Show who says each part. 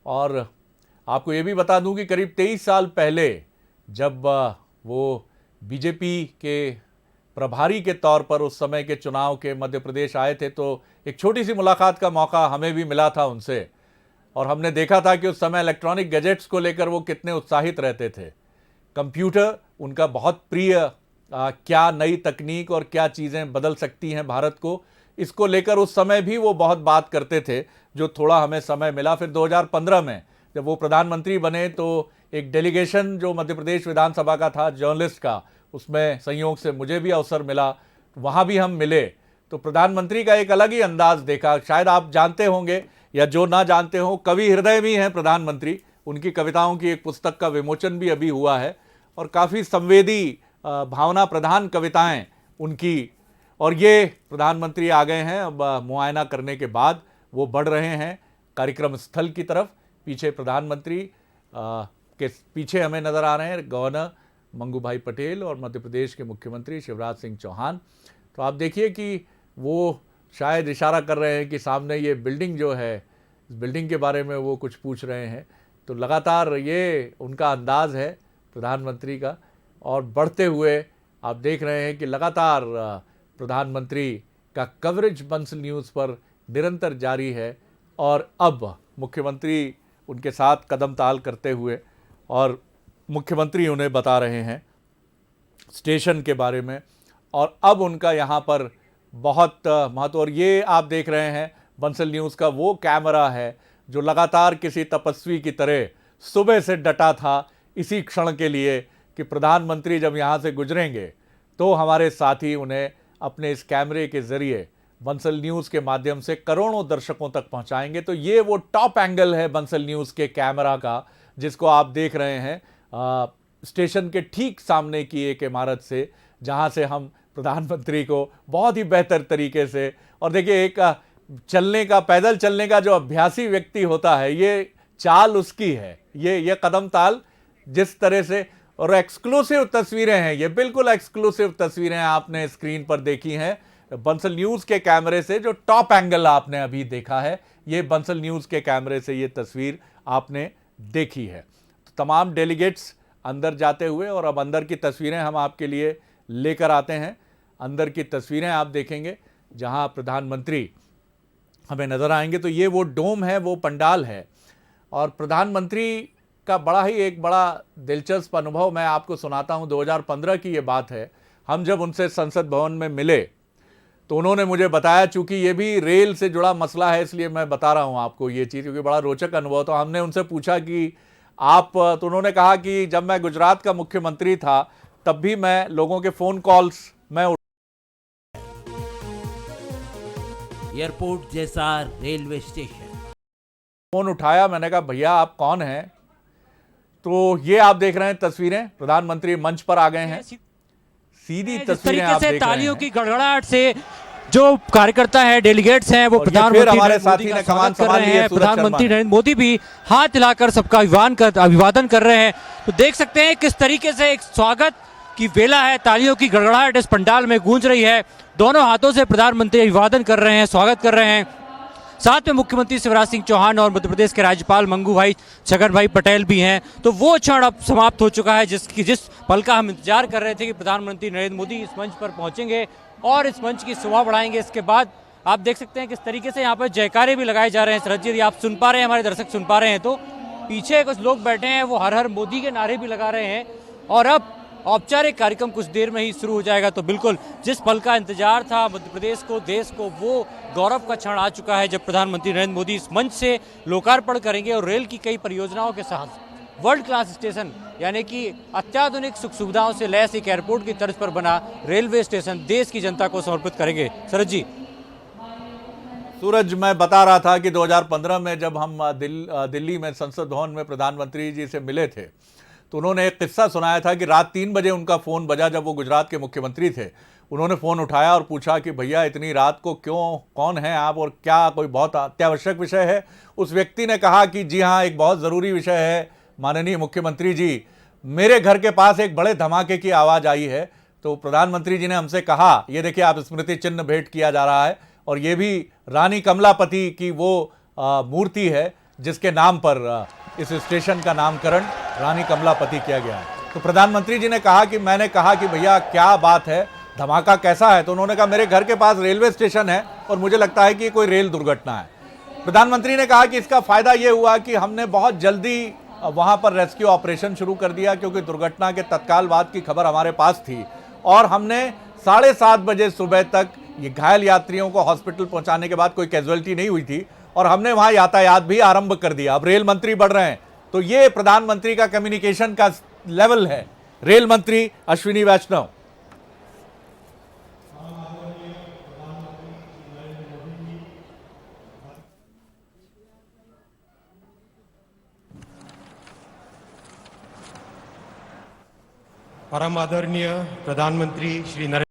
Speaker 1: और आपको ये भी बता दूं कि करीब 23 साल पहले जब वो बीजेपी के प्रभारी के तौर पर उस समय के चुनाव के मध्य प्रदेश आए थे, तो एक छोटी सी मुलाकात का मौका हमें भी मिला था उनसे। और हमने देखा था कि उस समय इलेक्ट्रॉनिक गैजेट्स को लेकर वो कितने उत्साहित रहते थे। कंप्यूटर उनका बहुत प्रिय, क्या नई तकनीक और क्या चीज़ें बदल सकती हैं भारत को, इसको लेकर उस समय भी वो बहुत बात करते थे। जो थोड़ा हमें समय मिला, फिर 2015 में जब वो प्रधानमंत्री बने तो एक डेलीगेशन जो मध्य प्रदेश विधानसभा का था जर्नलिस्ट का, उसमें संयोग से मुझे भी अवसर मिला, वहाँ भी हम मिले। तो प्रधानमंत्री का एक अलग ही अंदाज देखा। शायद आप जानते होंगे या जो ना जानते हो, कवि हृदय भी हैं प्रधानमंत्री। उनकी कविताओं की एक पुस्तक का विमोचन भी अभी हुआ है और काफ़ी संवेदी भावना प्रधान कविताएं उनकी। और ये प्रधानमंत्री आ गए हैं, अब मुआयना करने के बाद वो बढ़ रहे हैं कार्यक्रम स्थल की तरफ। पीछे प्रधानमंत्री के पीछे हमें नज़र आ रहे हैं गवर्नर मंगू भाई पटेल और मध्य प्रदेश के मुख्यमंत्री शिवराज सिंह चौहान। तो आप देखिए कि वो शायद इशारा कर रहे हैं कि सामने ये बिल्डिंग जो है, इस बिल्डिंग के बारे में वो कुछ पूछ रहे हैं। तो लगातार ये उनका अंदाज़ है प्रधानमंत्री का। और बढ़ते हुए आप देख रहे हैं कि लगातार प्रधानमंत्री का कवरेज बंसल न्यूज़ पर निरंतर जारी है। और अब मुख्यमंत्री उनके साथ कदम ताल करते हुए, और मुख्यमंत्री उन्हें बता रहे हैं स्टेशन के बारे में, और अब उनका यहाँ पर बहुत महत्व। और ये आप देख रहे हैं बंसल न्यूज़ का वो कैमरा है जो लगातार किसी तपस्वी की तरह सुबह से डटा था इसी क्षण के लिए कि प्रधानमंत्री जब यहाँ से गुजरेंगे तो हमारे साथी उन्हें अपने इस कैमरे के ज़रिए बंसल न्यूज़ के माध्यम से करोड़ों दर्शकों तक पहुँचाएंगे। तो ये वो टॉप एंगल है बंसल न्यूज़ के कैमरा का, जिसको आप देख रहे हैं स्टेशन के ठीक सामने की एक इमारत से, जहाँ से हम प्रधानमंत्री को बहुत ही बेहतर तरीके से, और देखिए एक चलने का, पैदल चलने का जो अभ्यासी व्यक्ति होता है, ये चाल उसकी है, ये कदम ताल जिस तरह से। और एक्सक्लूसिव तस्वीरें हैं, ये बिल्कुल एक्सक्लूसिव तस्वीरें आपने स्क्रीन पर देखी हैं बंसल न्यूज़ के कैमरे से। जो टॉप एंगल आपने अभी देखा है, ये बंसल न्यूज़ के कैमरे से ये तस्वीर आपने देखी है। तो तमाम डेलीगेट्स अंदर जाते हुए, और अब अंदर की तस्वीरें हम आपके लिए लेकर आते हैं। अंदर की तस्वीरें आप देखेंगे जहां प्रधानमंत्री हमें नज़र आएंगे। तो ये वो डोम है, वो पंडाल है। और प्रधानमंत्री का एक बड़ा दिलचस्प अनुभव मैं आपको सुनाता हूं। 2015 की ये बात है, हम जब उनसे संसद भवन में मिले तो उन्होंने मुझे बताया, चूंकि ये भी रेल से जुड़ा मसला है इसलिए मैं बता रहा हूं आपको ये चीज़, क्योंकि बड़ा रोचक अनुभव। तो हमने उनसे पूछा कि आप, तो उन्होंने कहा कि जब मैं गुजरात का मुख्यमंत्री था तब भी मैं लोगों के फ़ोन कॉल्स
Speaker 2: एयरपोर्ट जैसा रेलवे स्टेशन,
Speaker 1: फ़ोन उठाया। मैंने कहा भैया आप कौन हैं? तो ये आप देख रहे हैं तस्वीरें, प्रधानमंत्री मंच पर आ गए हैं। सीधी तस्वीरें आप देख रहे हैं।
Speaker 3: तालियों की गड़गड़ाहट से जो कार्यकर्ता है, डेलीगेट्स हैं, वो प्रधानमंत्री
Speaker 1: हमारे साथी ने कमान संभाल ली है।
Speaker 3: प्रधानमंत्री नरेंद्र मोदी भी हाथ हिलाकर सबका अभिवादन कर रहे हैं। तो देख सकते हैं किस तरीके से एक स्वागत की वेला है। तालियों की गड़गड़ाहट इस पंडाल में गूंज रही है। दोनों हाथों से प्रधानमंत्री अभिवादन कर रहे हैं, स्वागत कर रहे हैं। साथ में मुख्यमंत्री शिवराज सिंह चौहान और मध्य प्रदेश के राज्यपाल मंगू भाई छगन भाई पटेल भी हैं। तो वो क्षण अब समाप्त हो चुका है जिस पल का हम इंतजार कर रहे थे कि प्रधानमंत्री नरेंद्र मोदी इस मंच पर पहुंचेंगे और इस मंच की शोभा बढ़ाएंगे। इसके बाद आप देख सकते हैं किस तरीके से यहाँ पर जयकारे भी लगाए जा रहे हैं। सरहद जी, आप सुन पा रहे हैं, हमारे दर्शक सुन पा रहे हैं, तो पीछे कुछ लोग बैठे हैं, वो हर हर मोदी के नारे भी लगा रहे हैं। और अब औपचारिक कार्यक्रम कुछ देर में ही शुरू हो जाएगा। तो बिल्कुल जिस पल का इंतजार था मध्य प्रदेश को, देश को, वो गौरव का क्षण आ चुका है जब प्रधानमंत्री नरेंद्र मोदी इस मंच से लोकार्पण करेंगे और रेल की कई परियोजनाओं के साथ वर्ल्ड क्लास स्टेशन, यानी कि अत्याधुनिक सुख सुविधाओं से लैस एक एयरपोर्ट की तर्ज पर बना रेलवे स्टेशन देश की जनता को समर्पित करेंगे। सरज जी।
Speaker 1: सूरज, मैं बता रहा था कि 2015 में जब हम दिल्ली में संसद भवन में प्रधानमंत्री जी से मिले थे तो उन्होंने एक किस्सा सुनाया था कि रात 3 बजे उनका फ़ोन बजा जब वो गुजरात के मुख्यमंत्री थे। उन्होंने फ़ोन उठाया और पूछा कि भैया इतनी रात को क्यों, कौन हैं आप और क्या कोई बहुत अत्यावश्यक विषय है? उस व्यक्ति ने कहा कि जी हाँ, एक बहुत ज़रूरी विषय है माननीय मुख्यमंत्री जी, मेरे घर के पास एक बड़े धमाके की आवाज़ आई है। तो प्रधानमंत्री जी ने हमसे कहा, ये देखिए आप स्मृति चिन्ह भेंट किया जा रहा है और ये भी रानी कमलापति की वो मूर्ति है जिसके नाम पर इस स्टेशन का नामकरण रानी कमलापति किया गया है। तो प्रधानमंत्री जी ने कहा कि मैंने कहा कि भैया क्या बात है, धमाका कैसा है, तो उन्होंने कहा मेरे घर के पास रेलवे स्टेशन है और मुझे लगता है कि ये कोई रेल दुर्घटना है। प्रधानमंत्री ने कहा कि इसका फायदा ये हुआ कि हमने बहुत जल्दी वहां पर रेस्क्यू ऑपरेशन शुरू कर दिया, क्योंकि दुर्घटना के तत्काल बाद की खबर हमारे पास थी और हमने 7:30 बजे सुबह तक ये घायल यात्रियों को हॉस्पिटल पहुंचाने के बाद कोई कैजुअलिटी नहीं हुई थी और हमने वहां यातायात भी आरंभ कर दिया। अब रेल मंत्री बढ़ रहे हैं, तो ये प्रधानमंत्री का कम्युनिकेशन का लेवल है। रेल मंत्री अश्विनी वैष्णव।
Speaker 4: परम आदरणीय प्रधानमंत्री श्री नरेंद्र